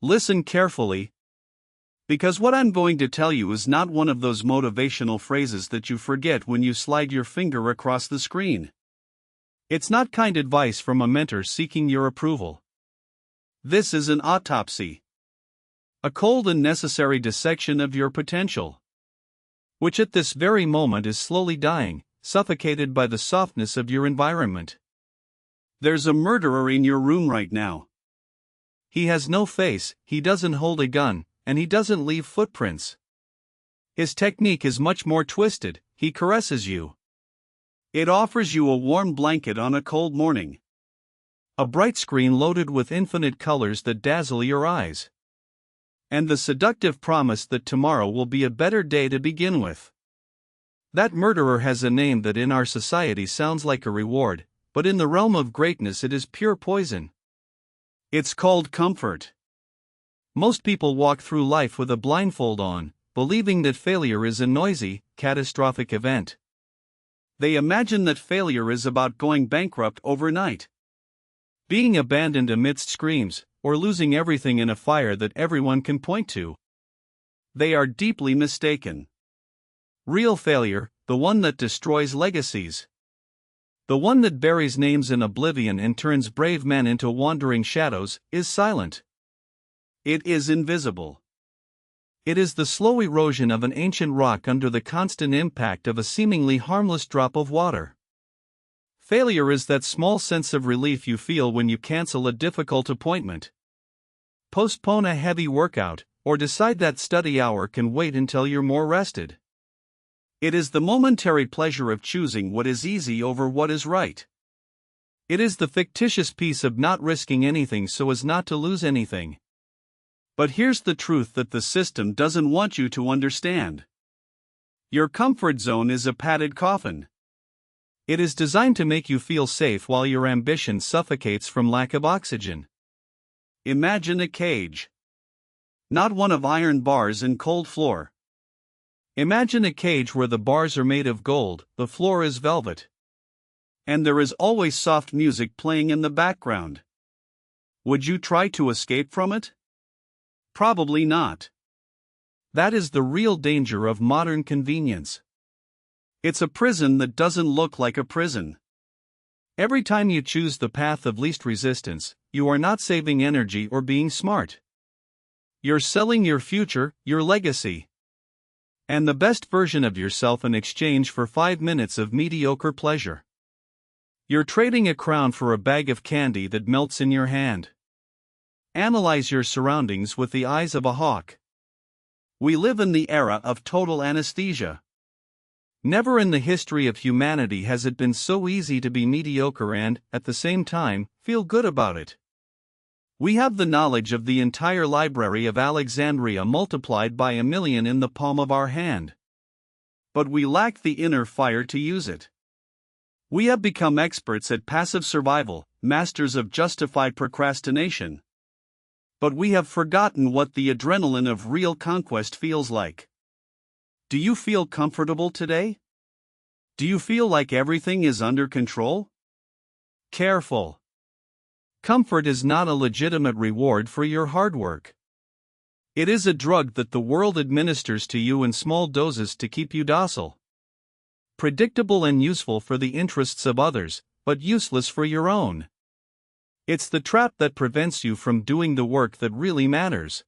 Listen carefully, because what I'm going to tell you is not one of those motivational phrases that you forget when you slide your finger across the screen. It's not kind advice from a mentor seeking your approval. This is an autopsy. A cold and necessary dissection of your potential, which at this very moment is slowly dying, suffocated by the softness of your environment. There's a murderer in your room right now. He has no face, he doesn't hold a gun, and he doesn't leave footprints. His technique is much more twisted. He caresses you. It offers you a warm blanket on a cold morning. A bright screen loaded with infinite colors that dazzle your eyes. And the seductive promise that tomorrow will be a better day to begin with. That murderer has a name that in our society sounds like a reward, but in the realm of greatness it is pure poison. It's called comfort. Most people walk through life with a blindfold on, believing that failure is a noisy, catastrophic event. They imagine that failure is about going bankrupt overnight, being abandoned amidst screams, or losing everything in a fire that everyone can point to. They are deeply mistaken. Real failure, the one that destroys legacies, the one that buries names in oblivion and turns brave men into wandering shadows, is silent. It is invisible. It is the slow erosion of an ancient rock under the constant impact of a seemingly harmless drop of water. Failure is that small sense of relief you feel when you cancel a difficult appointment, postpone a heavy workout, or decide that study hour can wait until you're more rested. It is the momentary pleasure of choosing what is easy over what is right. It is the fictitious peace of not risking anything so as not to lose anything. But here's the truth that the system doesn't want you to understand. Your comfort zone is a padded coffin. It is designed to make you feel safe while your ambition suffocates from lack of oxygen. Imagine a cage. Not one of iron bars and cold floor. Imagine a cage where the bars are made of gold, the floor is velvet, and there is always soft music playing in the background. Would you try to escape from it? Probably not. That is the real danger of modern convenience. It's a prison that doesn't look like a prison. Every time you choose the path of least resistance, you are not saving energy or being smart. You're selling your future, your legacy, and the best version of yourself in exchange for 5 minutes of mediocre pleasure. You're trading a crown for a bag of candy that melts in your hand. Analyze your surroundings with the eyes of a hawk. We live in the era of total anesthesia. Never in the history of humanity has it been so easy to be mediocre and, at the same time, feel good about it. We have the knowledge of the entire library of Alexandria multiplied by 1,000,000 in the palm of our hand. But we lack the inner fire to use it. We have become experts at passive survival, masters of justified procrastination. But we have forgotten what the adrenaline of real conquest feels like. Do you feel comfortable today? Do you feel like everything is under control? Careful. Comfort is not a legitimate reward for your hard work. It is a drug that the world administers to you in small doses to keep you docile. Predictable and useful for the interests of others, but useless for your own. It's the trap that prevents you from doing the work that really matters.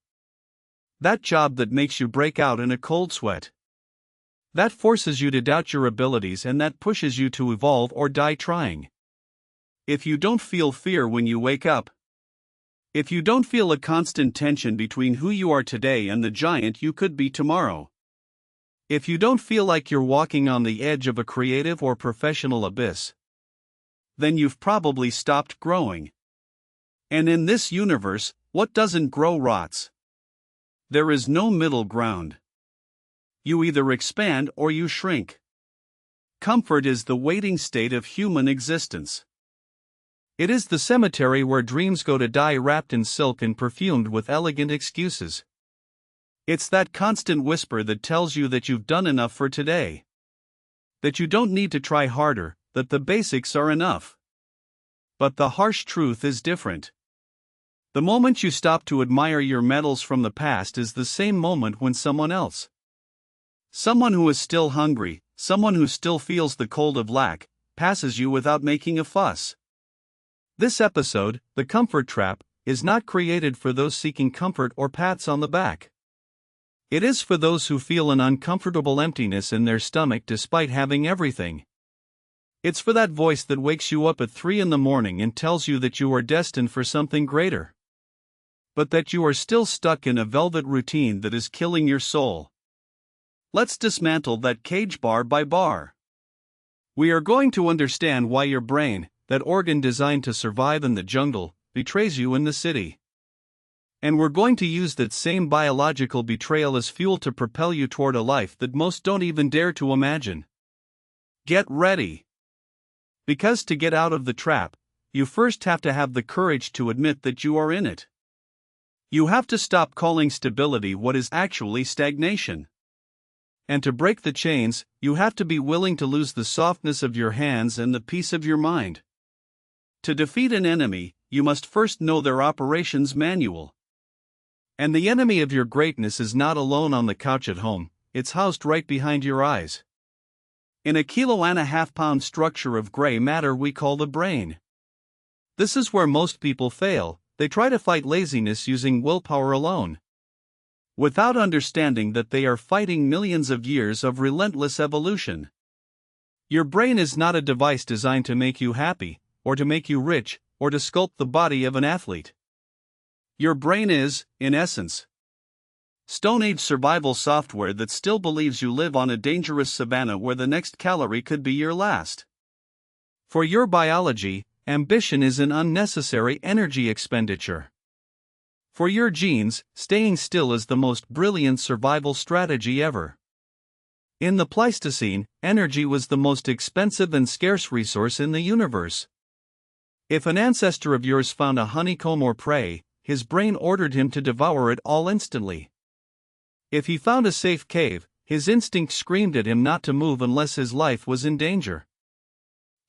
That job that makes you break out in a cold sweat. That forces you to doubt your abilities and that pushes you to evolve or die trying. If you don't feel fear when you wake up, if you don't feel a constant tension between who you are today and the giant you could be tomorrow, if you don't feel like you're walking on the edge of a creative or professional abyss, then you've probably stopped growing. And in this universe, what doesn't grow rots. There is no middle ground. You either expand or you shrink. Comfort is the waiting state of human existence. It is the cemetery where dreams go to die wrapped in silk and perfumed with elegant excuses. It's that constant whisper that tells you that you've done enough for today, that you don't need to try harder, that the basics are enough. But the harsh truth is different. The moment you stop to admire your medals from the past is the same moment when someone who is still hungry, someone who still feels the cold of lack, passes you without making a fuss. This episode, The Comfort Trap, is not created for those seeking comfort or pats on the back. It is for those who feel an uncomfortable emptiness in their stomach despite having everything. It's for that voice that wakes you up at 3 in the morning and tells you that you are destined for something greater, but that you are still stuck in a velvet routine that is killing your soul. Let's dismantle that cage bar by bar. We are going to understand why your brain, that organ designed to survive in the jungle, betrays you in the city. And we're going to use that same biological betrayal as fuel to propel you toward a life that most don't even dare to imagine. Get ready. Because to get out of the trap, you first have to have the courage to admit that you are in it. You have to stop calling stability what is actually stagnation. And to break the chains, you have to be willing to lose the softness of your hands and the peace of your mind. To defeat an enemy, you must first know their operations manual. And the enemy of your greatness is not alone on the couch at home, it's housed right behind your eyes. In a 1.5 pound structure of gray matter we call the brain. This is where most people fail. They try to fight laziness using willpower alone, without understanding that they are fighting millions of years of relentless evolution. Your brain is not a device designed to make you happy, or to make you rich, or to sculpt the body of an athlete. Your brain is, in essence, Stone Age survival software that still believes you live on a dangerous savanna where the next calorie could be your last. For your biology, ambition is an unnecessary energy expenditure. For your genes, staying still is the most brilliant survival strategy ever. In the Pleistocene, energy was the most expensive and scarce resource in the universe. If an ancestor of yours found a honeycomb or prey, his brain ordered him to devour it all instantly. If he found a safe cave, his instinct screamed at him not to move unless his life was in danger.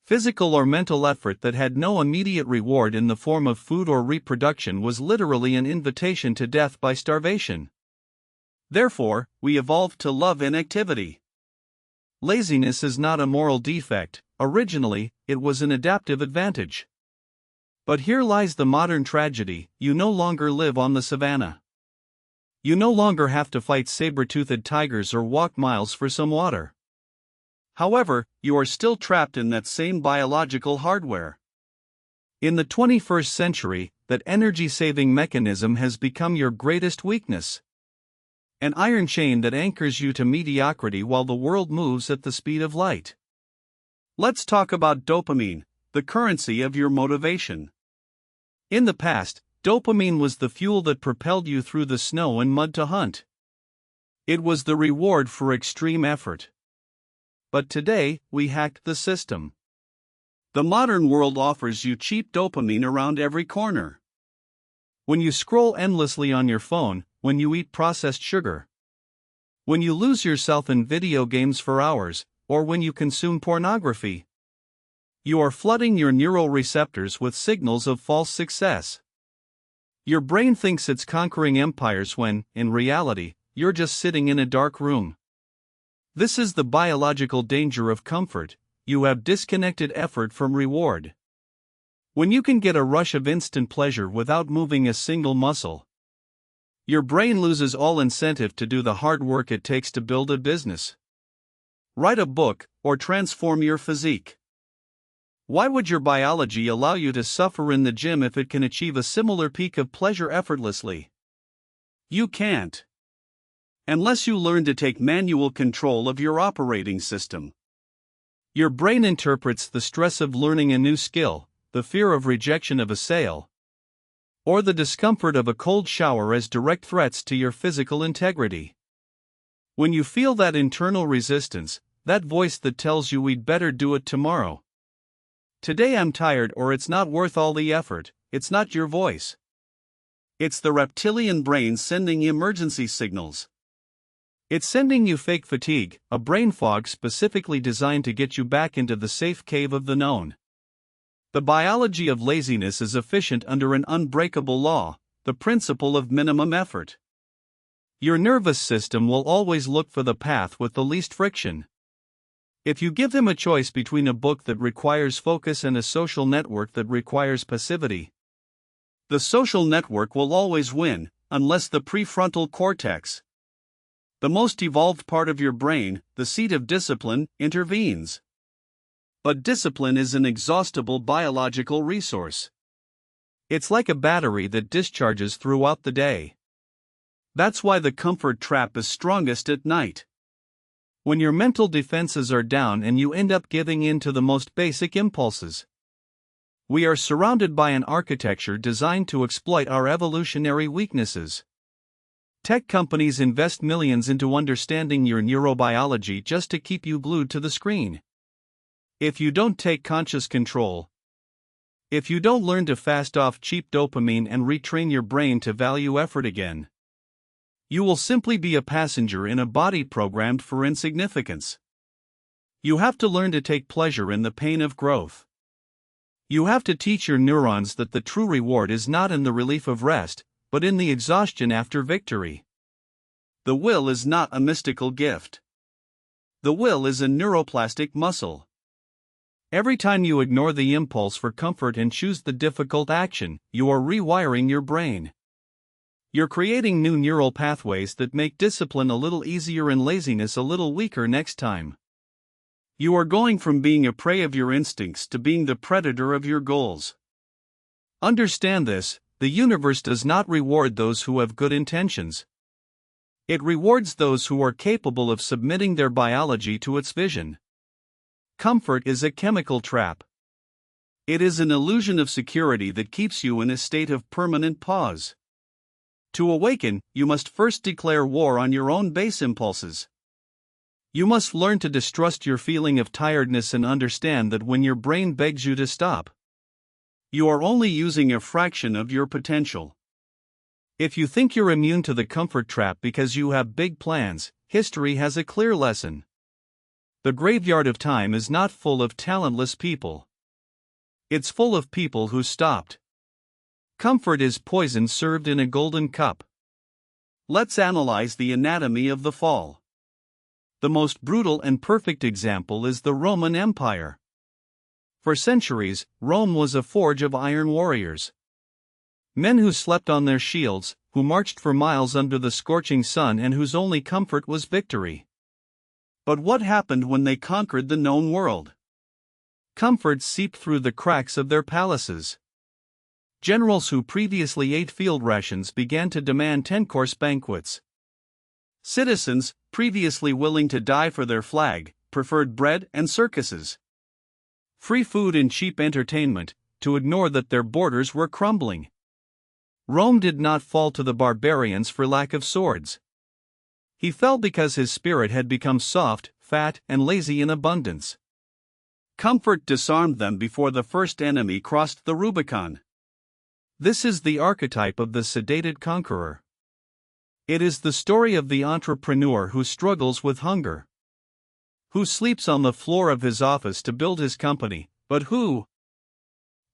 Physical or mental effort that had no immediate reward in the form of food or reproduction was literally an invitation to death by starvation. Therefore, we evolved to love inactivity. Laziness is not a moral defect. Originally, it was an adaptive advantage. But here lies the modern tragedy: you no longer live on the savannah. You no longer have to fight saber-toothed tigers or walk miles for some water. However, you are still trapped in that same biological hardware. In the 21st century, that energy-saving mechanism has become your greatest weakness. An iron chain that anchors you to mediocrity while the world moves at the speed of light. Let's talk about dopamine, the currency of your motivation. In the past, dopamine was the fuel that propelled you through the snow and mud to hunt. It was the reward for extreme effort. But today, we hacked the system. The modern world offers you cheap dopamine around every corner. When you scroll endlessly on your phone, when you eat processed sugar, when you lose yourself in video games for hours, or when you consume pornography, you are flooding your neural receptors with signals of false success. Your brain thinks it's conquering empires when, in reality, you're just sitting in a dark room. This is the biological danger of comfort. You have disconnected effort from reward. When you can get a rush of instant pleasure without moving a single muscle, your brain loses all incentive to do the hard work it takes to build a business, write a book, or transform your physique. Why would your biology allow you to suffer in the gym if it can achieve a similar peak of pleasure effortlessly? You can't. Unless you learn to take manual control of your operating system. Your brain interprets the stress of learning a new skill, the fear of rejection of a sale, or the discomfort of a cold shower as direct threats to your physical integrity. When you feel that internal resistance, that voice that tells you we'd better do it tomorrow, today I'm tired, or it's not worth all the effort, it's not your voice. It's the reptilian brain sending emergency signals. It's sending you fake fatigue, a brain fog specifically designed to get you back into the safe cave of the known. The biology of laziness is efficient under an unbreakable law, the principle of minimum effort. Your nervous system will always look for the path with the least friction. If you give him a choice between a book that requires focus and a social network that requires passivity, the social network will always win, unless the prefrontal cortex, the most evolved part of your brain, the seat of discipline, intervenes. But discipline is an inexhaustible biological resource. It's like a battery that discharges throughout the day. That's why the comfort trap is strongest at night. When your mental defenses are down and you end up giving in to the most basic impulses. We are surrounded by an architecture designed to exploit our evolutionary weaknesses. Tech companies invest millions into understanding your neurobiology just to keep you glued to the screen. If you don't take conscious control, if you don't learn to fast off cheap dopamine and retrain your brain to value effort again, you will simply be a passenger in a body programmed for insignificance. You have to learn to take pleasure in the pain of growth. You have to teach your neurons that the true reward is not in the relief of rest, but in the exhaustion after victory. The will is not a mystical gift. The will is a neuroplastic muscle. Every time you ignore the impulse for comfort and choose the difficult action, you are rewiring your brain. You're creating new neural pathways that make discipline a little easier and laziness a little weaker next time. You are going from being a prey of your instincts to being the predator of your goals. Understand this, the universe does not reward those who have good intentions. It rewards those who are capable of submitting their biology to its vision. Comfort is a chemical trap. It is an illusion of security that keeps you in a state of permanent pause. To awaken, you must first declare war on your own base impulses. You must learn to distrust your feeling of tiredness and understand that when your brain begs you to stop, you are only using a fraction of your potential. If you think you're immune to the comfort trap because you have big plans, history has a clear lesson. The graveyard of time is not full of talentless people. It's full of people who stopped. Comfort is poison served in a golden cup. Let's analyze the anatomy of the fall. The most brutal and perfect example is the Roman Empire. For centuries, Rome was a forge of iron warriors. Men who slept on their shields, who marched for miles under the scorching sun and whose only comfort was victory. But what happened when they conquered the known world? Comfort seeped through the cracks of their palaces. Generals who previously ate field rations began to demand 10-course banquets. Citizens, previously willing to die for their flag, preferred bread and circuses, free food and cheap entertainment, to ignore that their borders were crumbling. Rome did not fall to the barbarians for lack of swords. He fell because his spirit had become soft, fat, and lazy in abundance. Comfort disarmed them before the first enemy crossed the Rubicon. This is the archetype of the sedated conqueror. It is the story of the entrepreneur who struggles with hunger, who sleeps on the floor of his office to build his company, but who,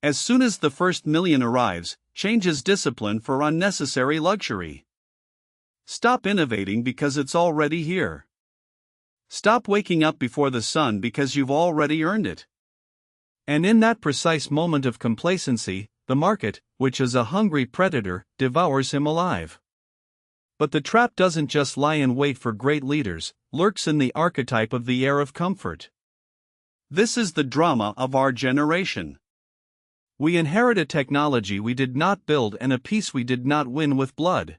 as soon as the first million arrives, changes discipline for unnecessary luxury. Stop innovating because it's already here. Stop waking up before the sun because you've already earned it. And in that precise moment of complacency, the market, which is a hungry predator, devours him alive. But the trap doesn't just lie in wait for great leaders, lurks in the archetype of the heir of comfort. This is the drama of our generation. We inherit a technology we did not build and a peace we did not win with blood.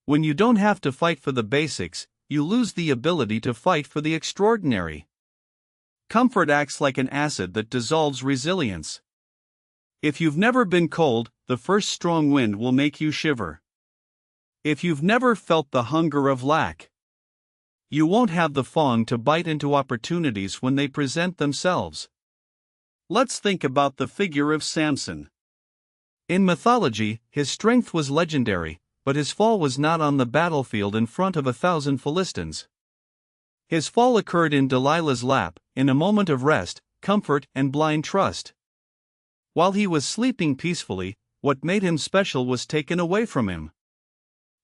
When you don't have to fight for the basics, you lose the ability to fight for the extraordinary. Comfort acts like an acid that dissolves resilience. If you've never been cold, the first strong wind will make you shiver. If you've never felt the hunger of lack, you won't have the fang to bite into opportunities when they present themselves. Let's think about the figure of Samson. In mythology, his strength was legendary, but his fall was not on the battlefield in front of 1,000 Philistines. His fall occurred in Delilah's lap, in a moment of rest, comfort, and blind trust. While he was sleeping peacefully, what made him special was taken away from him.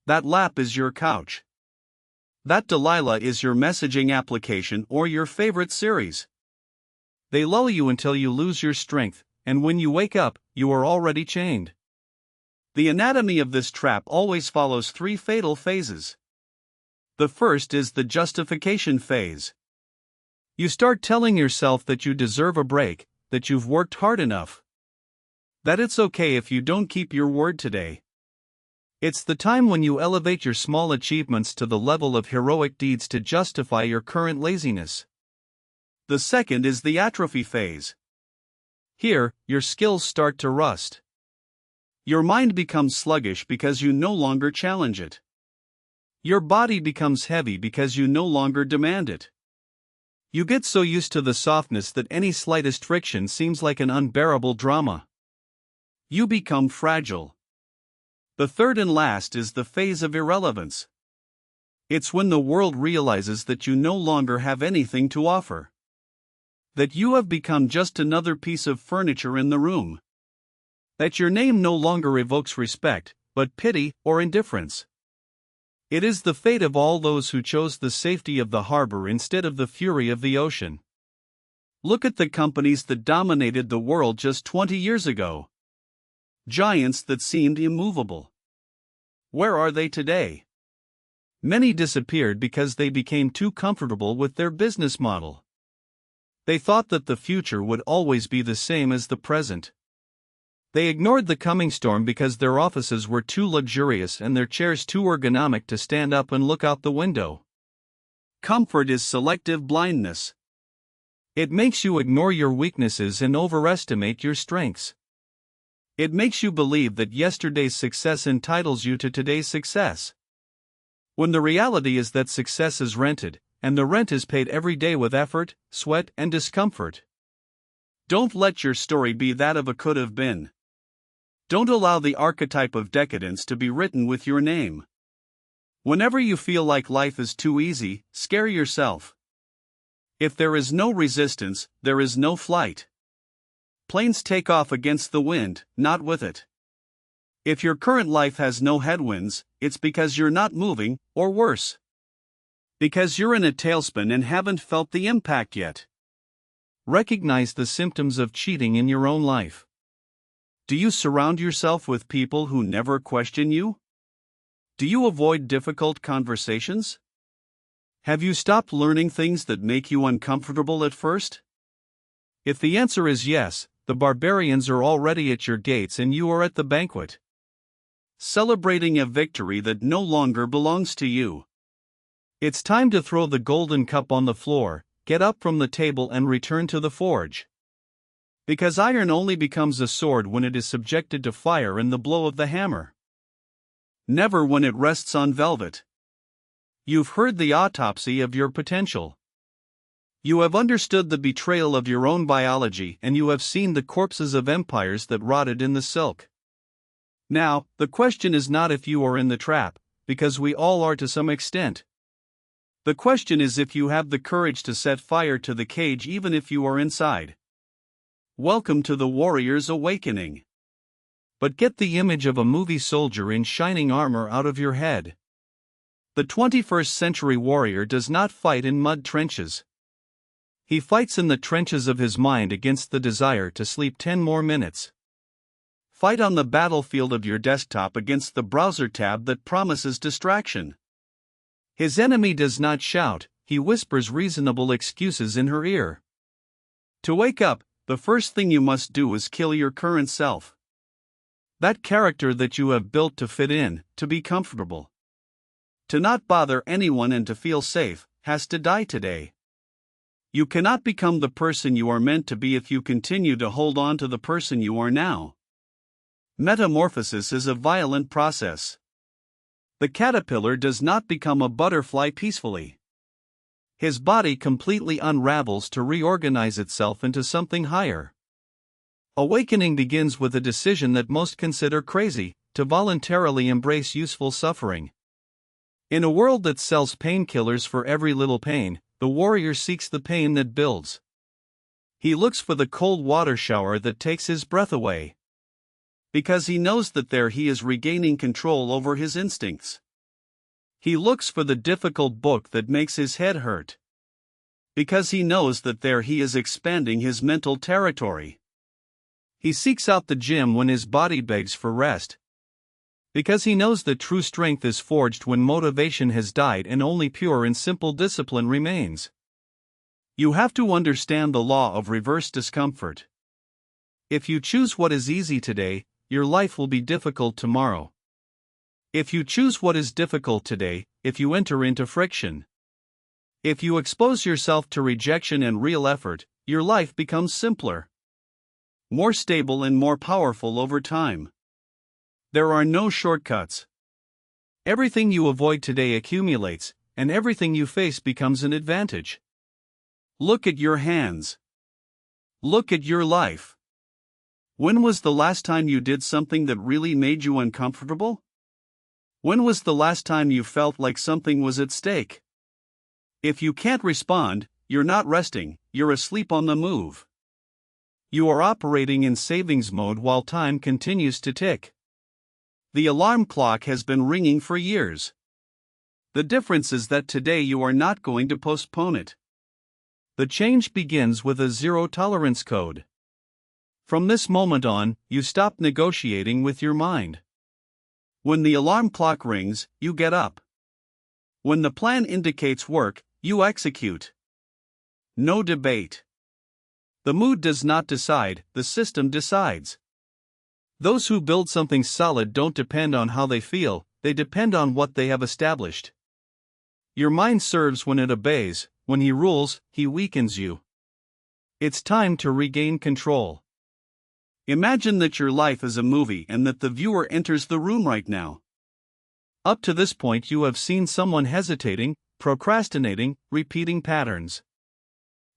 That lap is your couch. That Delilah is your messaging application or your favorite series. They lull you until you lose your strength, and when you wake up, you are already chained. The anatomy of this trap always follows 3 fatal phases. The first is the justification phase. You start telling yourself that you deserve a break, that you've worked hard enough, that it's okay if you don't keep your word today. It's the time when you elevate your small achievements to the level of heroic deeds to justify your current laziness. The second is the atrophy phase. Here, your skills start to rust. Your mind becomes sluggish because you no longer challenge it. Your body becomes heavy because you no longer demand it. You get so used to the softness that any slightest friction seems like an unbearable drama. You become fragile. The third and last is the phase of irrelevance. It's when the world realizes that you no longer have anything to offer. That you have become just another piece of furniture in the room. That your name no longer evokes respect, but pity or indifference. It is the fate of all those who chose the safety of the harbor instead of the fury of the ocean. Look at the companies that dominated the world just 20 years ago. Giants that seemed immovable. Where are they today? Many disappeared because they became too comfortable with their business model. They thought that the future would always be the same as the present. They ignored the coming storm because their offices were too luxurious and their chairs too ergonomic to stand up and look out the window. Comfort is selective blindness. It makes you ignore your weaknesses and overestimate your strengths. It makes you believe that yesterday's success entitles you to today's success, when the reality is that success is rented, and the rent is paid every day with effort, sweat, and discomfort. Don't let your story be that of a could have been. Don't allow the archetype of decadence to be written with your name. Whenever you feel like life is too easy, scare yourself. If there is no resistance, there is no flight. Planes take off against the wind, not with it. If your current life has no headwinds, it's because you're not moving, or worse, because you're in a tailspin and haven't felt the impact yet. Recognize the symptoms of cheating in your own life. Do you surround yourself with people who never question you? Do you avoid difficult conversations? Have you stopped learning things that make you uncomfortable at first? If the answer is yes, the barbarians are already at your gates and you are at the banquet, celebrating a victory that no longer belongs to you. It's time to throw the golden cup on the floor, get up from the table and return to the forge. Because iron only becomes a sword when it is subjected to fire and the blow of the hammer. Never when it rests on velvet. You've heard the autopsy of your potential. You have understood the betrayal of your own biology and you have seen the corpses of empires that rotted in the silk. Now, the question is not if you are in the trap, because we all are to some extent. The question is if you have the courage to set fire to the cage even if you are inside. Welcome to the warrior's awakening. But get the image of a movie soldier in shining armor out of your head. The 21st century warrior does not fight in mud trenches. He fights in the trenches of his mind against the desire to sleep 10 more minutes. Fight on the battlefield of your desktop against the browser tab that promises distraction. His enemy does not shout, he whispers reasonable excuses in her ear. To wake up, the first thing you must do is kill your current self. That character that you have built to fit in, to be comfortable, to not bother anyone and to feel safe, has to die today. You cannot become the person you are meant to be if you continue to hold on to the person you are now. Metamorphosis is a violent process. The caterpillar does not become a butterfly peacefully. His body completely unravels to reorganize itself into something higher. Awakening begins with a decision that most consider crazy, to voluntarily embrace useful suffering. In a world that sells painkillers for every little pain, the warrior seeks the pain that builds. He looks for the cold water shower that takes his breath away. Because he knows that there he is regaining control over his instincts. He looks for the difficult book that makes his head hurt. Because he knows that there he is expanding his mental territory. He seeks out the gym when his body begs for rest. Because he knows that true strength is forged when motivation has died and only pure and simple discipline remains. You have to understand the law of reverse discomfort. If you choose what is easy today, your life will be difficult tomorrow. If you choose what is difficult today, if you enter into friction. If you expose yourself to rejection and real effort, your life becomes simpler, more stable and more powerful over time. There are no shortcuts. Everything you avoid today accumulates, and everything you face becomes an advantage. Look at your hands. Look at your life. When was the last time you did something that really made you uncomfortable? When was the last time you felt like something was at stake? If you can't respond, you're not resting, you're asleep on the move. You are operating in savings mode while time continues to tick. The alarm clock has been ringing for years. The difference is that today you are not going to postpone it. The change begins with a zero-tolerance code. From this moment on, you stop negotiating with your mind. When the alarm clock rings, you get up. When the plan indicates work, you execute. No debate. The mood does not decide, the system decides. Those who build something solid don't depend on how they feel, they depend on what they have established. Your mind serves when it obeys, when he rules, he weakens you. It's time to regain control. Imagine that your life is a movie and that the viewer enters the room right now. Up to this point, you have seen someone hesitating, procrastinating, repeating patterns.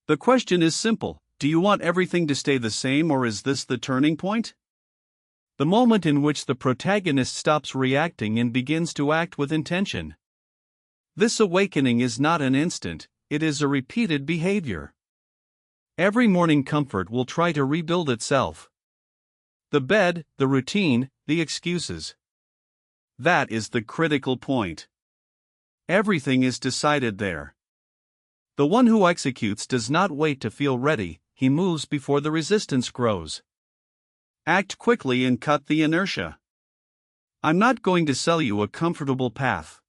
The question is simple: do you want everything to stay the same, or is this the turning point? The moment in which the protagonist stops reacting and begins to act with intention. This awakening is not an instant, it is a repeated behavior. Every morning comfort will try to rebuild itself. The bed, the routine, the excuses. That is the critical point. Everything is decided there. The one who executes does not wait to feel ready, he moves before the resistance grows. Act quickly and cut the inertia. I'm not going to sell you a comfortable path.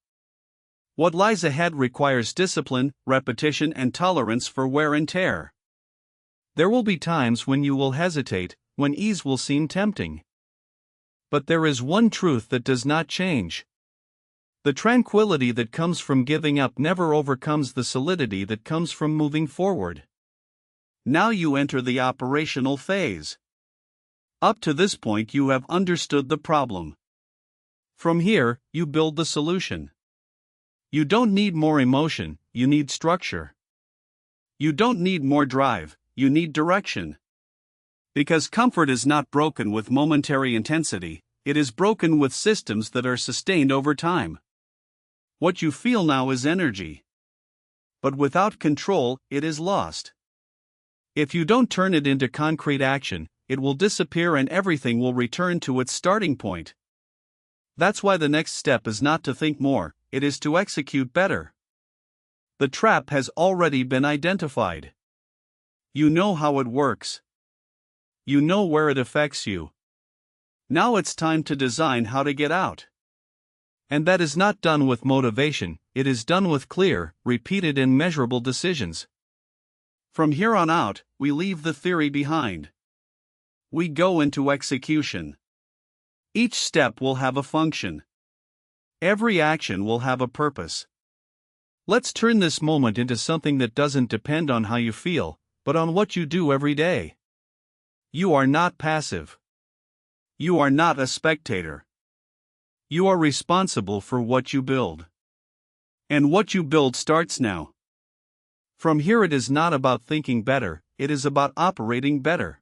What lies ahead requires discipline, repetition, and tolerance for wear and tear. There will be times when you will hesitate, when ease will seem tempting. But there is one truth that does not change. The tranquility that comes from giving up never overcomes the solidity that comes from moving forward. Now you enter the operational phase. Up to this point, you have understood the problem. From here, you build the solution. You don't need more emotion, you need structure. You don't need more drive, you need direction. Because comfort is not broken with momentary intensity, it is broken with systems that are sustained over time. What you feel now is energy. But without control, it is lost. If you don't turn it into concrete action, it will disappear and everything will return to its starting point. That's why the next step is not to think more, it is to execute better. The trap has already been identified. You know how it works. You know where it affects you. Now it's time to design how to get out. And that is not done with motivation, it is done with clear, repeated, and measurable decisions. From here on out, we leave the theory behind. We go into execution. Each step will have a function. Every action will have a purpose. Let's turn this moment into something that doesn't depend on how you feel, but on what you do every day. You are not passive. You are not a spectator. You are responsible for what you build. And what you build starts now. From here, it is not about thinking better, it is about operating better.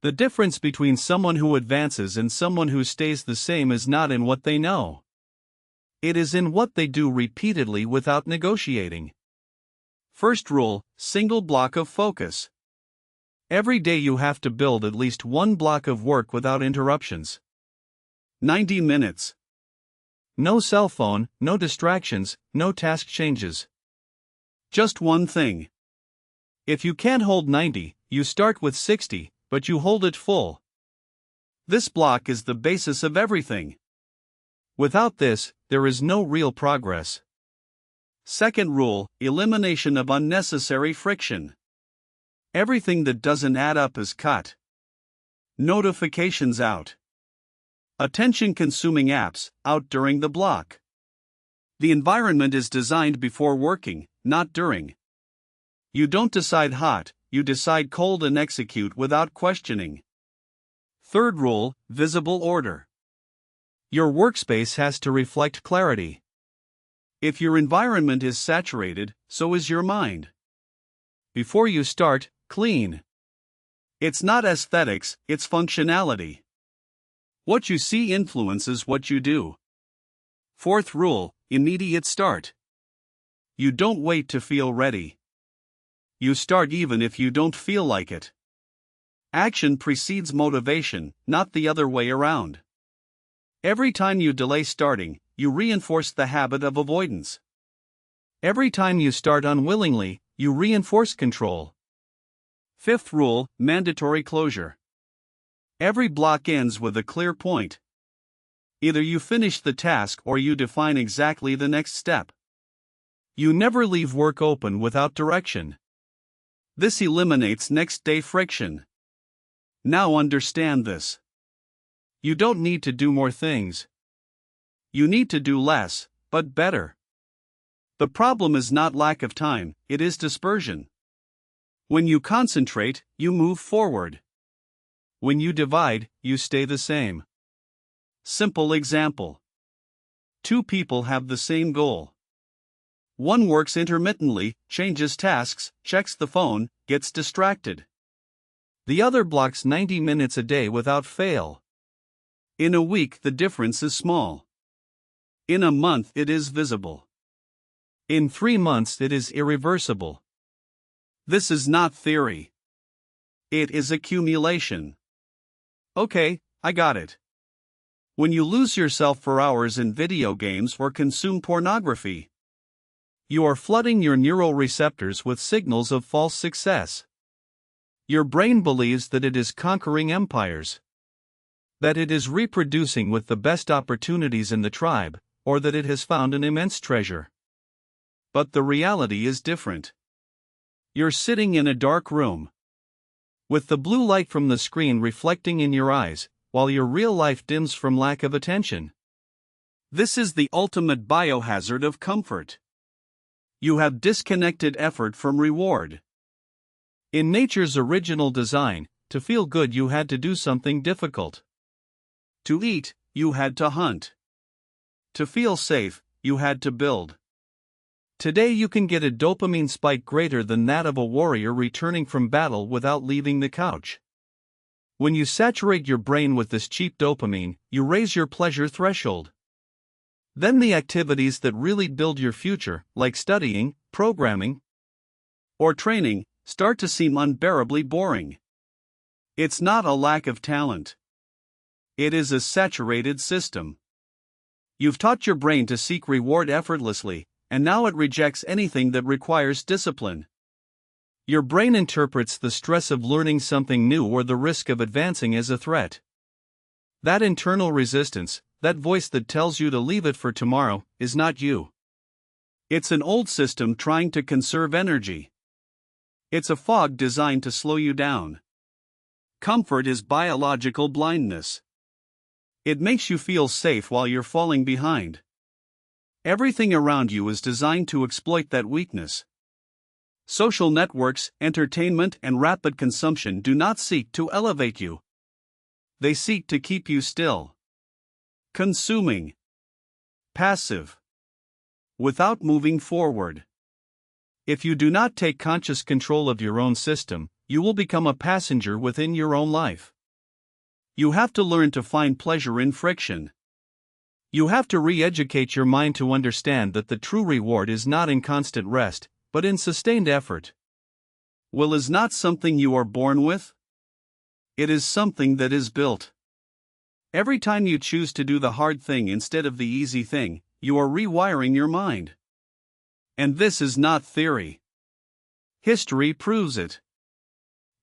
The difference between someone who advances and someone who stays the same is not in what they know. It is in what they do repeatedly without negotiating. First rule: single block of focus. Every day you have to build at least one block of work without interruptions. 90 minutes. No cell phone, no distractions, no task changes. Just one thing. If you can't hold 90, you start with 60, but you hold it full. This block is the basis of everything. Without this, there is no real progress. Second rule: elimination of unnecessary friction. Everything that doesn't add up is cut. Notifications out. Attention-consuming apps out during the block. The environment is designed before working, not during. You don't decide hot, you decide cold and execute without questioning. Third rule: visible order. Your workspace has to reflect clarity. If your environment is saturated, so is your mind. Before you start, clean. It's not aesthetics, it's functionality. What you see influences what you do. Fourth rule: immediate start. You don't wait to feel ready. You start even if you don't feel like it. Action precedes motivation, not the other way around. Every time you delay starting, you reinforce the habit of avoidance. Every time you start unwillingly, you reinforce control. Fifth rule: mandatory closure. Every block ends with a clear point. Either you finish the task or you define exactly the next step. You never leave work open without direction. This eliminates next day friction. Now understand this. You don't need to do more things. You need to do less, but better. The problem is not lack of time, it is dispersion. When you concentrate, you move forward. When you divide, you stay the same. Simple example. Two people have the same goal. One works intermittently, changes tasks, checks the phone, gets distracted. The other blocks 90 minutes a day without fail. In a week, the difference is small. In a month, it is visible. In 3 months, it is irreversible. This is not theory. It is accumulation. Okay, I got it. When you lose yourself for hours in video games or consume pornography, you are flooding your neural receptors with signals of false success. Your brain believes that it is conquering empires, that it is reproducing with the best opportunities in the tribe, or that it has found an immense treasure. But the reality is different. You're sitting in a dark room, with the blue light from the screen reflecting in your eyes, while your real life dims from lack of attention. This is the ultimate biohazard of comfort. You have disconnected effort from reward. In nature's original design, to feel good you had to do something difficult. To eat, you had to hunt. To feel safe, you had to build. Today you can get a dopamine spike greater than that of a warrior returning from battle without leaving the couch. When you saturate your brain with this cheap dopamine, you raise your pleasure threshold. Then the activities that really build your future, like studying, programming, or training, start to seem unbearably boring. It's not a lack of talent. It is a saturated system. You've taught your brain to seek reward effortlessly, and now it rejects anything that requires discipline. Your brain interprets the stress of learning something new or the risk of advancing as a threat. That internal resistance, that voice that tells you to leave it for tomorrow, is not you. It's an old system trying to conserve energy. It's a fog designed to slow you down. Comfort is biological blindness. It makes you feel safe while you're falling behind. Everything around you is designed to exploit that weakness. Social networks, entertainment, and rapid consumption do not seek to elevate you. They seek to keep you still. Consuming. Passive. Without moving forward. If you do not take conscious control of your own system, you will become a passenger within your own life. You have to learn to find pleasure in friction. You have to re-educate your mind to understand that the true reward is not in constant rest, but in sustained effort. Will is not something you are born with. It is something that is built. Every time you choose to do the hard thing instead of the easy thing, you are rewiring your mind. And this is not theory. History proves it.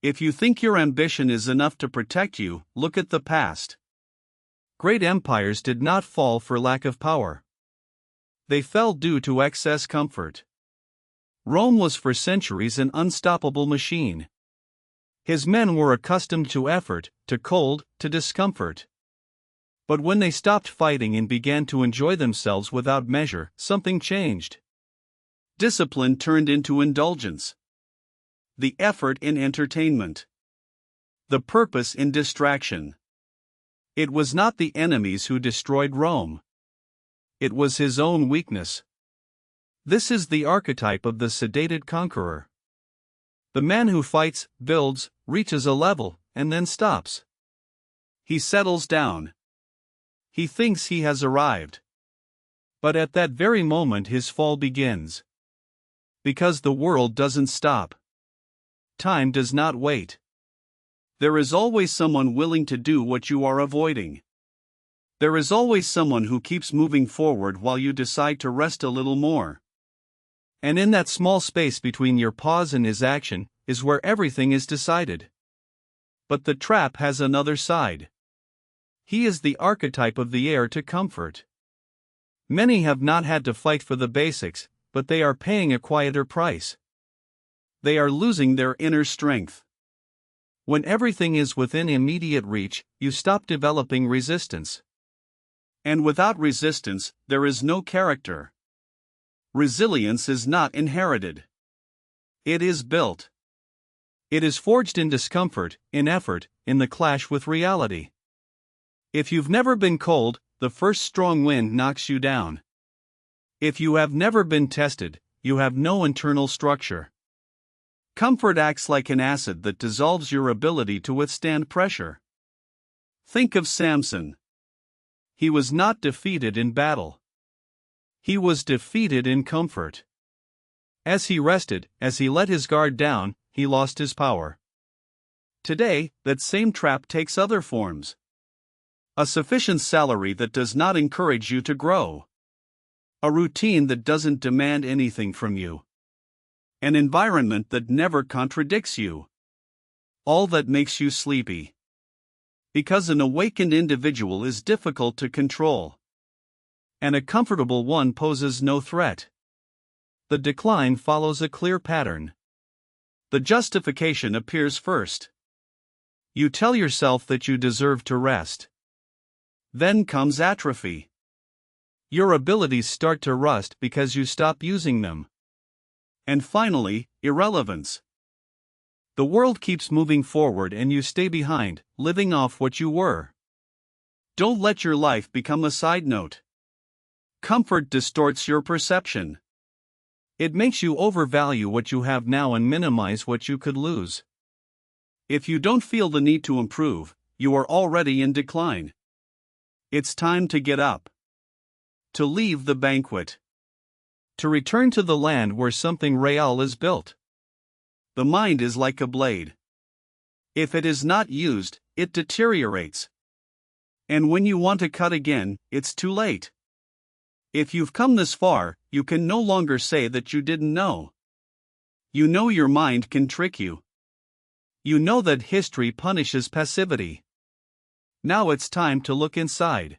If you think your ambition is enough to protect you, look at the past. Great empires did not fall for lack of power. They fell due to excess comfort. Rome was for centuries an unstoppable machine. His men were accustomed to effort, to cold, to discomfort. But when they stopped fighting and began to enjoy themselves without measure, something changed. Discipline turned into indulgence. The effort in entertainment. The purpose in distraction. It was not the enemies who destroyed Rome. It was his own weakness. This is the archetype of the sedated conqueror. The man who fights, builds, reaches a level, and then stops. He settles down. He thinks he has arrived. But at that very moment his fall begins. Because the world doesn't stop. Time does not wait. There is always someone willing to do what you are avoiding. There is always someone who keeps moving forward while you decide to rest a little more. And in that small space between your pause and his action is where everything is decided. But the trap has another side. He is the archetype of the heir to comfort. Many have not had to fight for the basics, but they are paying a quieter price. They are losing their inner strength. When everything is within immediate reach, you stop developing resistance. And without resistance, there is no character. Resilience is not inherited. It is built. It is forged in discomfort, in effort, in the clash with reality. If you've never been cold, the first strong wind knocks you down. If you have never been tested, you have no internal structure. Comfort acts like an acid that dissolves your ability to withstand pressure. Think of Samson. He was not defeated in battle. He was defeated in comfort. As he rested, as he let his guard down, he lost his power. Today, that same trap takes other forms. A sufficient salary that does not encourage you to grow. A routine that doesn't demand anything from you. An environment that never contradicts you. All that makes you sleepy. Because an awakened individual is difficult to control. And a comfortable one poses no threat. The decline follows a clear pattern. The justification appears first. You tell yourself that you deserve to rest. Then comes atrophy. Your abilities start to rust because you stop using them. And finally, irrelevance. The world keeps moving forward and you stay behind, living off what you were. Don't let your life become a side note. Comfort distorts your perception. It makes you overvalue what you have now and minimize what you could lose. If you don't feel the need to improve, you are already in decline. It's time to get up. To leave the banquet. To return to the land where something real is built. The mind is like a blade. If it is not used, it deteriorates. And when you want to cut again, it's too late. If you've come this far, you can no longer say that you didn't know. You know your mind can trick you. You know that history punishes passivity. Now it's time to look inside.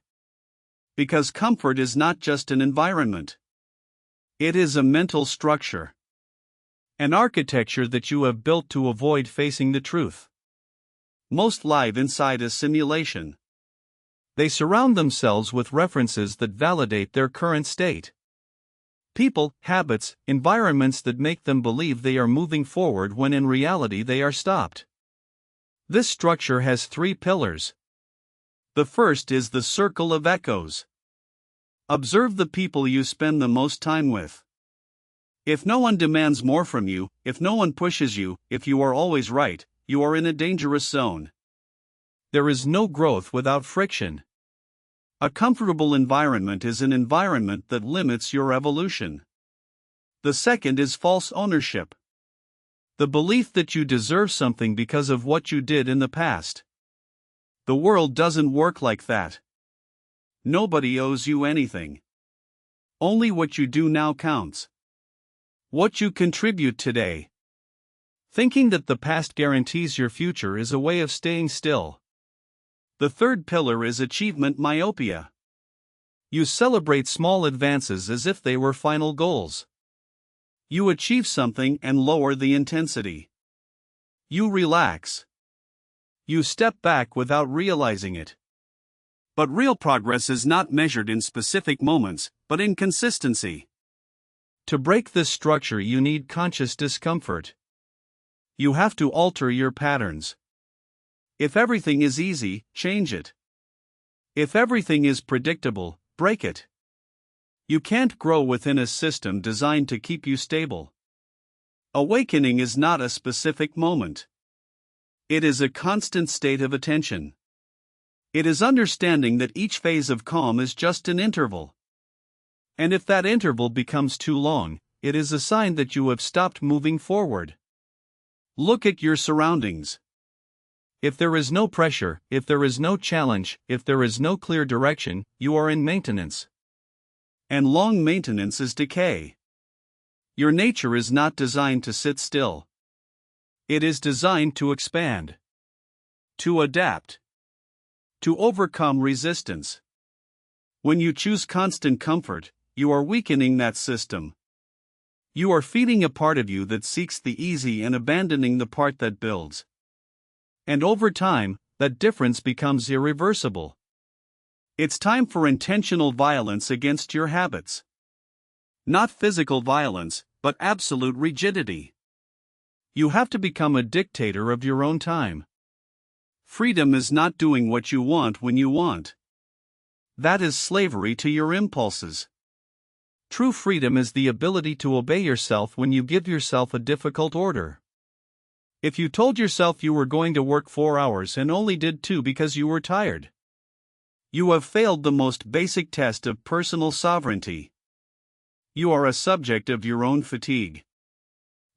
Because comfort is not just an environment. It is a mental structure. An architecture that you have built to avoid facing the truth. Most live inside a simulation. They surround themselves with references that validate their current state. People, habits, environments that make them believe they are moving forward when in reality they are stopped. This structure has 3 pillars. The first is the circle of echoes. Observe the people you spend the most time with. If no one demands more from you, if no one pushes you, if you are always right, you are in a dangerous zone. There is no growth without friction. A comfortable environment is an environment that limits your evolution. The second is false ownership. The belief that you deserve something because of what you did in the past. The world doesn't work like that. Nobody owes you anything. Only what you do now counts. What you contribute today. Thinking that the past guarantees your future is a way of staying still. The third pillar is achievement myopia. You celebrate small advances as if they were final goals. You achieve something and lower the intensity. You relax. You step back without realizing it. But real progress is not measured in specific moments, but in consistency. To break this structure, you need conscious discomfort. You have to alter your patterns. If everything is easy, change it. If everything is predictable, break it. You can't grow within a system designed to keep you stable. Awakening is not a specific moment. It is a constant state of attention. It is understanding that each phase of calm is just an interval. And if that interval becomes too long, it is a sign that you have stopped moving forward. Look at your surroundings. If there is no pressure, if there is no challenge, if there is no clear direction, you are in maintenance. And long maintenance is decay. Your nature is not designed to sit still. It is designed to expand, to adapt, to overcome resistance. When you choose constant comfort, you are weakening that system. You are feeding a part of you that seeks the easy and abandoning the part that builds. And over time, that difference becomes irreversible. It's time for intentional violence against your habits. Not physical violence, but absolute rigidity. You have to become a dictator of your own time. Freedom is not doing what you want when you want. That is slavery to your impulses. True freedom is the ability to obey yourself when you give yourself a difficult order. If you told yourself you were going to work 4 hours and only did 2 because you were tired, you have failed the most basic test of personal sovereignty. You are a subject of your own fatigue.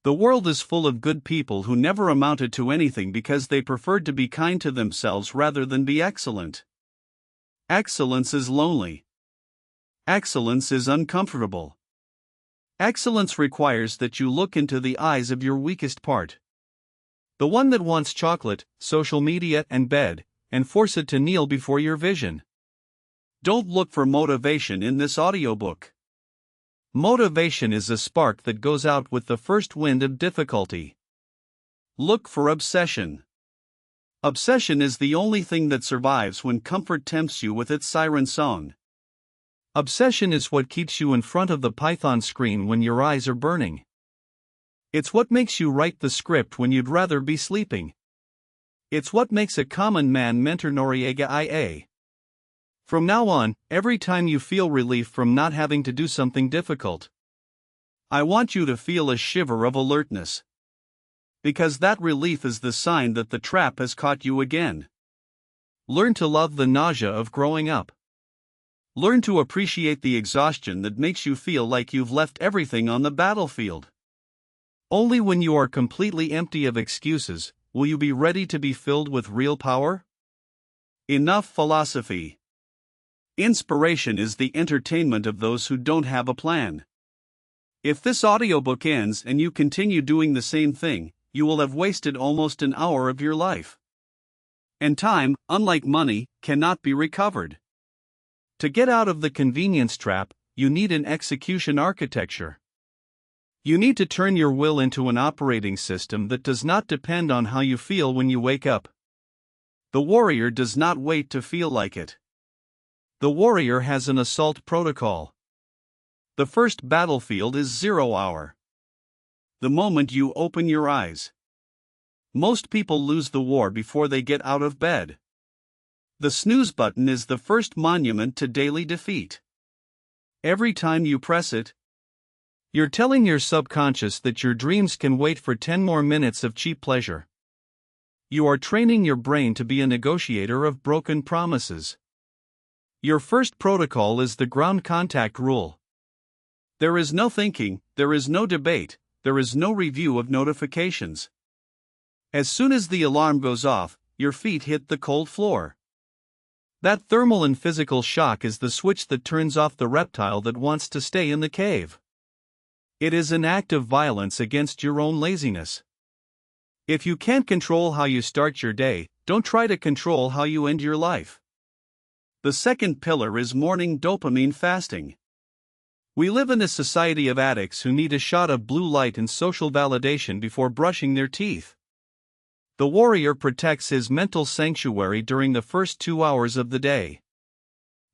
The world is full of good people who never amounted to anything because they preferred to be kind to themselves rather than be excellent. Excellence is lonely. Excellence is uncomfortable. Excellence requires that you look into the eyes of your weakest part. The one that wants chocolate, social media, and bed, and force it to kneel before your vision. Don't look for motivation in this audiobook. Motivation is a spark that goes out with the first wind of difficulty. Look for obsession. Obsession is the only thing that survives when comfort tempts you with its siren song. Obsession is what keeps you in front of the Python screen when your eyes are burning. It's what makes you write the script when you'd rather be sleeping. It's what makes a common man MentorNoriegaIA. From now on, every time you feel relief from not having to do something difficult, I want you to feel a shiver of alertness. Because that relief is the sign that the trap has caught you again. Learn to love the nausea of growing up. Learn to appreciate the exhaustion that makes you feel like you've left everything on the battlefield. Only when you are completely empty of excuses will you be ready to be filled with real power. Enough philosophy. Inspiration is the entertainment of those who don't have a plan. If this audiobook ends and you continue doing the same thing, you will have wasted almost an hour of your life. And time, unlike money, cannot be recovered. To get out of the convenience trap, you need an execution architecture. You need to turn your will into an operating system that does not depend on how you feel when you wake up. The warrior does not wait to feel like it. The warrior has an assault protocol. The first battlefield is 0 hour. The moment you open your eyes. Most people lose the war before they get out of bed. The snooze button is the first monument to daily defeat. Every time you press it, you're telling your subconscious that your dreams can wait for 10 more minutes of cheap pleasure. You are training your brain to be a negotiator of broken promises. Your first protocol is the ground contact rule. There is no thinking, there is no debate, there is no review of notifications. As soon as the alarm goes off, your feet hit the cold floor. That thermal and physical shock is the switch that turns off the reptile that wants to stay in the cave. It is an act of violence against your own laziness. If you can't control how you start your day, don't try to control how you end your life. The second pillar is morning dopamine fasting. We live in a society of addicts who need a shot of blue light and social validation before brushing their teeth. The warrior protects his mental sanctuary during the first 2 hours of the day.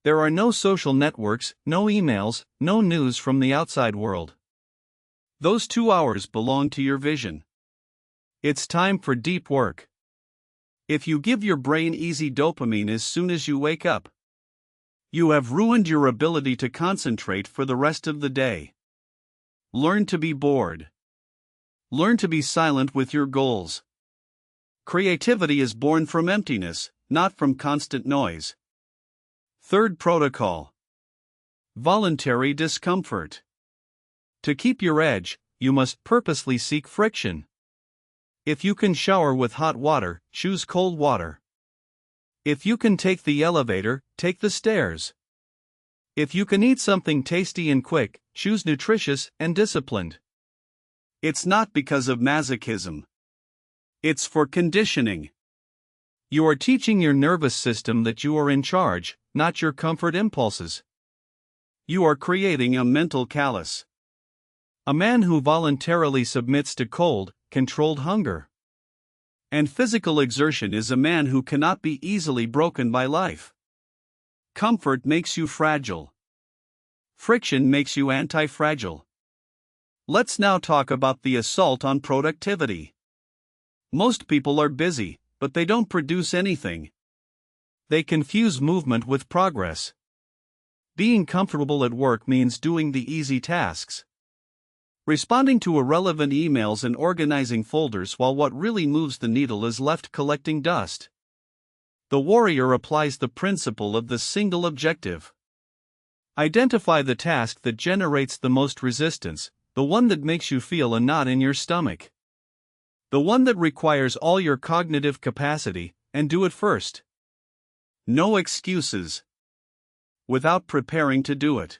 There are no social networks, no emails, no news from the outside world. Those 2 hours belong to your vision. It's time for deep work. If you give your brain easy dopamine as soon as you wake up, you have ruined your ability to concentrate for the rest of the day. Learn to be bored. Learn to be silent with your goals. Creativity is born from emptiness, not from constant noise. Third protocol: voluntary discomfort. To keep your edge, you must purposely seek friction. If you can shower with hot water, choose cold water. If you can take the elevator, take the stairs. If you can eat something tasty and quick, choose nutritious and disciplined. It's not because of masochism. It's for conditioning. You are teaching your nervous system that you are in charge, not your comfort impulses. You are creating a mental callus. A man who voluntarily submits to cold, controlled hunger and physical exertion is a man who cannot be easily broken by life. Comfort makes you fragile. Friction makes you anti-fragile. Let's now talk about the assault on productivity. Most people are busy, but they don't produce anything. They confuse movement with progress. Being comfortable at work means doing the easy tasks. Responding to irrelevant emails and organizing folders while what really moves the needle is left collecting dust. The warrior applies the principle of the single objective. Identify the task that generates the most resistance, the one that makes you feel a knot in your stomach. The one that requires all your cognitive capacity, and do it first. No excuses. Without preparing to do it.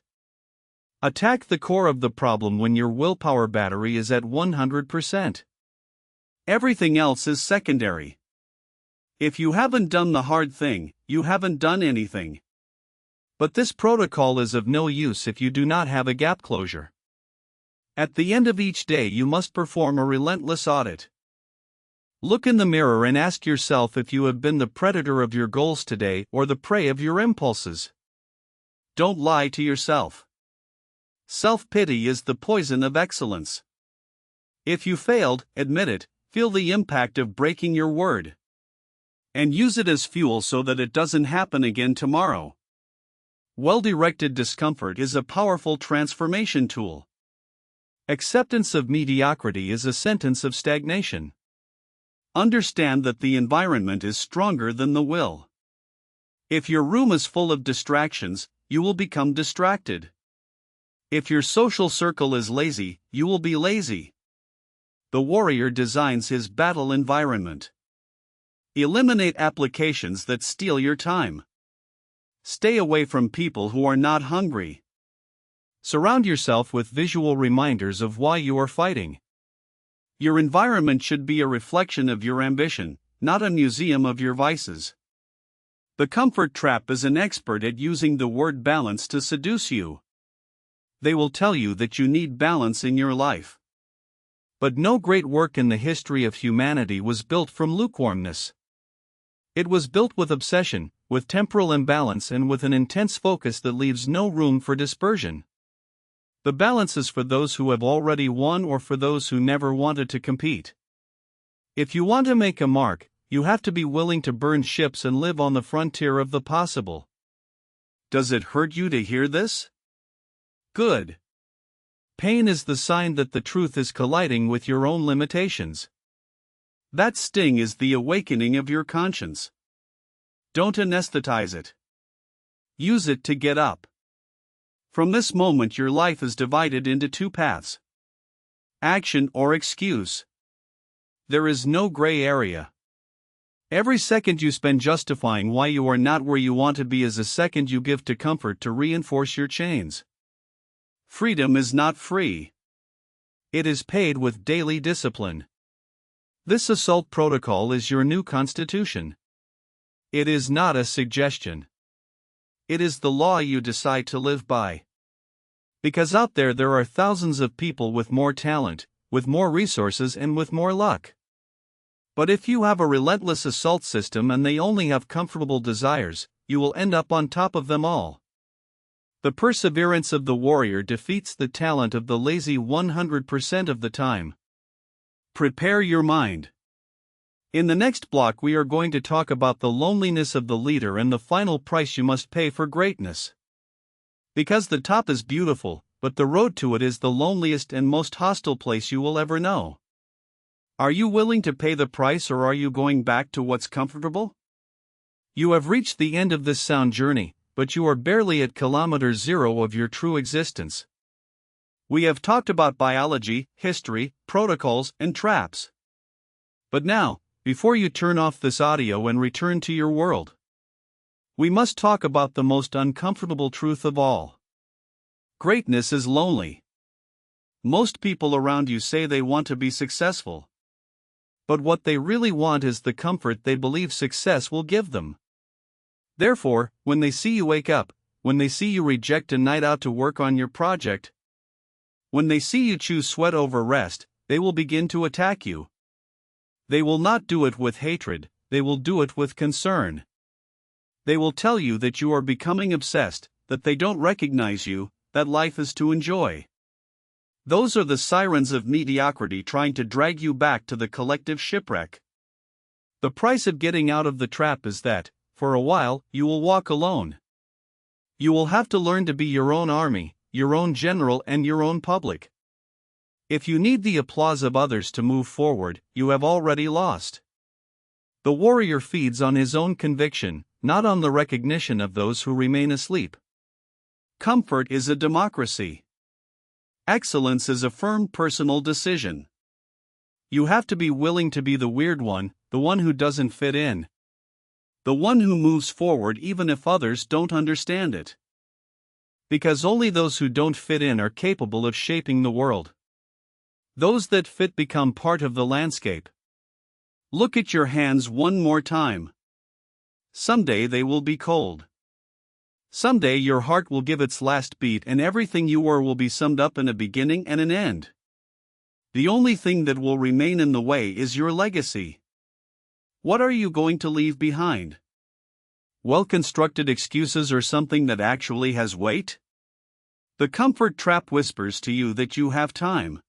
Attack the core of the problem when your willpower battery is at 100%. Everything else is secondary. If you haven't done the hard thing, you haven't done anything. But this protocol is of no use if you do not have a gap closure. At the end of each day, you must perform a relentless audit. Look in the mirror and ask yourself if you have been the predator of your goals today or the prey of your impulses. Don't lie to yourself. Self-pity is the poison of excellence. If you failed, admit it, feel the impact of breaking your word. And use it as fuel so that it doesn't happen again tomorrow. Well-directed discomfort is a powerful transformation tool. Acceptance of mediocrity is a sentence of stagnation. Understand that the environment is stronger than the will. If your room is full of distractions, you will become distracted. If your social circle is lazy, you will be lazy. The warrior designs his battle environment. Eliminate applications that steal your time. Stay away from people who are not hungry. Surround yourself with visual reminders of why you are fighting. Your environment should be a reflection of your ambition, not a museum of your vices. The comfort trap is an expert at using the word balance to seduce you. They will tell you that you need balance in your life. But no great work in the history of humanity was built from lukewarmness. It was built with obsession, with temporal imbalance, and with an intense focus that leaves no room for dispersion. The balance is for those who have already won or for those who never wanted to compete. If you want to make a mark, you have to be willing to burn ships and live on the frontier of the possible. Does it hurt you to hear this? Good. Pain is the sign that the truth is colliding with your own limitations. That sting is the awakening of your conscience. Don't anesthetize it. Use it to get up. From this moment, your life is divided into two paths. action, or excuse. There is no gray area. Every second you spend justifying why you are not where you want to be is a second you give to comfort to reinforce your chains. Freedom is not free. It is paid with daily discipline. This assault protocol is your new constitution. It is not a suggestion. It is the law you decide to live by. Because out there are thousands of people with more talent, with more resources, and with more luck. But if you have a relentless assault system and they only have comfortable desires, you will end up on top of them all. The perseverance of the warrior defeats the talent of the lazy 100% of the time. Prepare your mind. In the next block, we are going to talk about the loneliness of the leader and the final price you must pay for greatness. Because the top is beautiful, but the road to it is the loneliest and most hostile place you will ever know. Are you willing to pay the price, or are you going back to what's comfortable? You have reached the end of this sound journey, but you are barely at kilometer zero of your true existence. We have talked about biology, history, protocols, and traps. But now, before you turn off this audio and return to your world, we must talk about the most uncomfortable truth of all. Greatness is lonely. Most people around you say they want to be successful. But what they really want is the comfort they believe success will give them. Therefore, when they see you wake up, when they see you reject a night out to work on your project, when they see you choose sweat over rest, they will begin to attack you. They will not do it with hatred, they will do it with concern. They will tell you that you are becoming obsessed, that they don't recognize you, that life is to enjoy. Those are the sirens of mediocrity trying to drag you back to the collective shipwreck. The price of getting out of the trap is that, for a while, you will walk alone. You will have to learn to be your own army, your own general, and your own public. If you need the applause of others to move forward, you have already lost. The warrior feeds on his own conviction, not on the recognition of those who remain asleep. Comfort is a democracy. Excellence is a firm personal decision. You have to be willing to be the weird one, the one who doesn't fit in. The one who moves forward even if others don't understand it. Because only those who don't fit in are capable of shaping the world. Those that fit become part of the landscape. Look at your hands one more time. Someday they will be cold. Someday your heart will give its last beat and everything you were will be summed up in a beginning and an end. The only thing that will remain in the way is your legacy. What are you going to leave behind? Well-constructed excuses or something that actually has weight? The comfort trap whispers to you that you have time.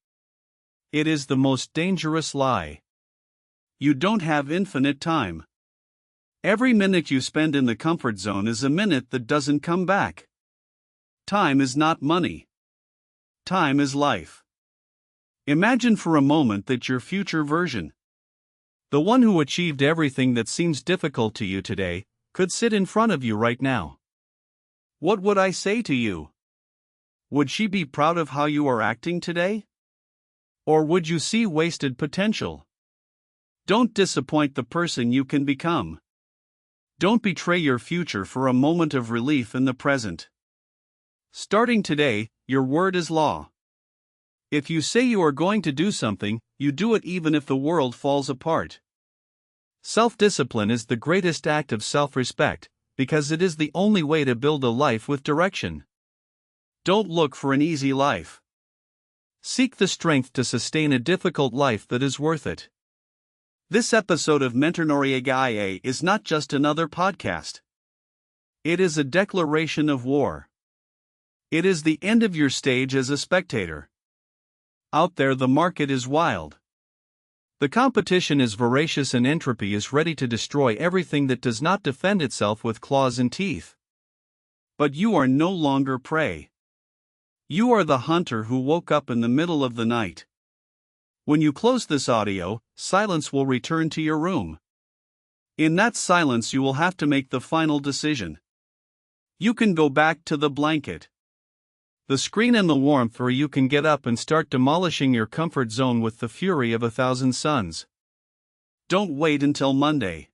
It is the most dangerous lie. You don't have infinite time. Every minute you spend in the comfort zone is a minute that doesn't come back. Time is not money. Time is life. Imagine for a moment that your future version, the one who achieved everything that seems difficult to you today, could sit in front of you right now. What would I say to you? Would she be proud of how you are acting today? Or would you see wasted potential? Don't disappoint the person you can become. Don't betray your future for a moment of relief in the present. Starting today, your word is law. If you say you are going to do something, you do it even if the world falls apart. Self-discipline is the greatest act of self-respect, because it is the only way to build a life with direction. Don't look for an easy life. Seek the strength to sustain a difficult life that is worth it. This episode of MentorNoriegaIA is not just another podcast. It is a declaration of war. It is the end of your stage as a spectator. Out there the market is wild. The competition is voracious and entropy is ready to destroy everything that does not defend itself with claws and teeth. But you are no longer prey. You are the hunter who woke up in the middle of the night. When you close this audio, silence will return to your room. In that silence you will have to make the final decision. You can go back to the blanket. The screen and the warmth, or you can get up and start demolishing your comfort zone with the fury of 1,000 suns. Don't wait until Monday.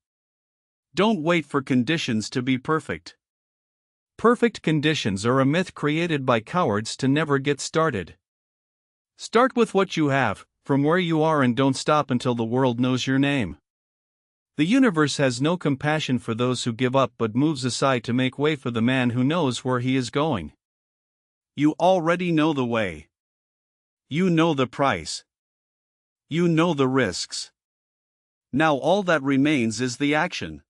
Don't wait for conditions to be perfect. Perfect conditions are a myth created by cowards to never get started. Start with what you have, from where you are, and don't stop until the world knows your name. The universe has no compassion for those who give up but moves aside to make way for the man who knows where he is going. You already know the way. You know the price. You know the risks. Now all that remains is the action.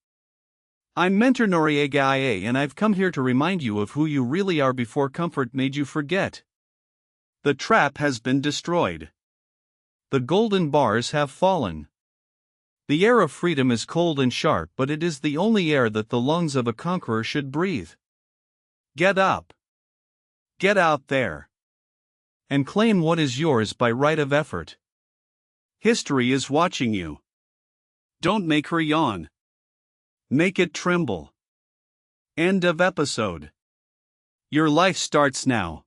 I'm MentorNoriegaIA, and I've come here to remind you of who you really are before comfort made you forget. The trap has been destroyed. The golden bars have fallen. The air of freedom is cold and sharp, but it is the only air that the lungs of a conqueror should breathe. Get up. Get out there. And claim what is yours by right of effort. History is watching you. Don't make her yawn. Make it tremble. End of episode. Your life starts now.